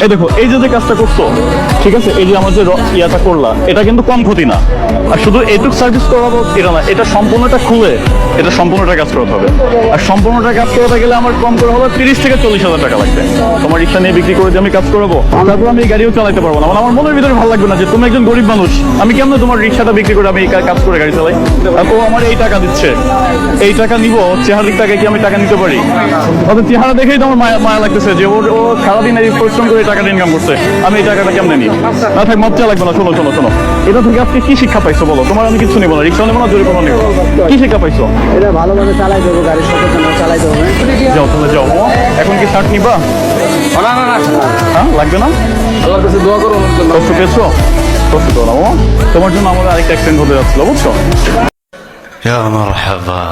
এই দেখো, এই যে কাজটা করছো, ঠিক আছে, এই যে আমার যে ইয়াটা করলা, এটা কিন্তু কম ক্ষতি না। আর শুধু এইটুক সার্ভিস করাবো এটা না, এটা সম্পূর্ণটা খুলে এটা সম্পূর্ণটা কাজ করাতে হবে। আর সম্পূর্ণটা কাজ করাতে গেলে আমার কম করে হবে 30 থেকে 40 হাজার টাকা লাগবে। তোমার রিক্সা নিয়ে বিক্রি করে যে আমি কাজ করাবো, তারপর আমি এই গাড়িও চালাতে পারবো না। মানে আমার মনের ভিতরে ভালো লাগবে না যে তুমি একজন গরিব মানুষ, আমি কেমন তোমার রিক্সাটা বিক্রি করে আমি এই কাজ করে গাড়ি চালাই। আর ও আমার এই টাকা দিচ্ছে, এই টাকা নিবো, চেহারার টাকা কি আমি টাকা নিতে পারি? ওদের চেহারা দেখেই তো আমার মায়া মায়া লাগতেছে যে ও সারাদিন এই পরিশ্রম করে টাকাটা ইনকাম করছে, আমি এই টাকাটা কেমনে নিই? না থাক, মজা লাগবে না। শোনো শোনো শোনো, এটা থেকে আজকে কি শিক্ষা পাইছো বলো? তোমার আমি কিছু নিবো না, রিক্সা নেবো না, জোরে কোনো নেবো। কি শিক্ষা পাইছো? এটা ভালোভাবে চালাই দেবো, গাড়ির সাথে চালাই দেবো। যাও তাহলে যাও। এখন কি শার্ট নিবা? না না না, হ্যাঁ, লাগবে না? আল্লাহর কাছে দোয়া করো। কষ্ট পেয়েছো? কষ্ট করো না, তোমার জন্য আমার আরেকটা অ্যাক্সিডেন্ট হতে যাচ্ছিল, বুঝছো? يا مرحبا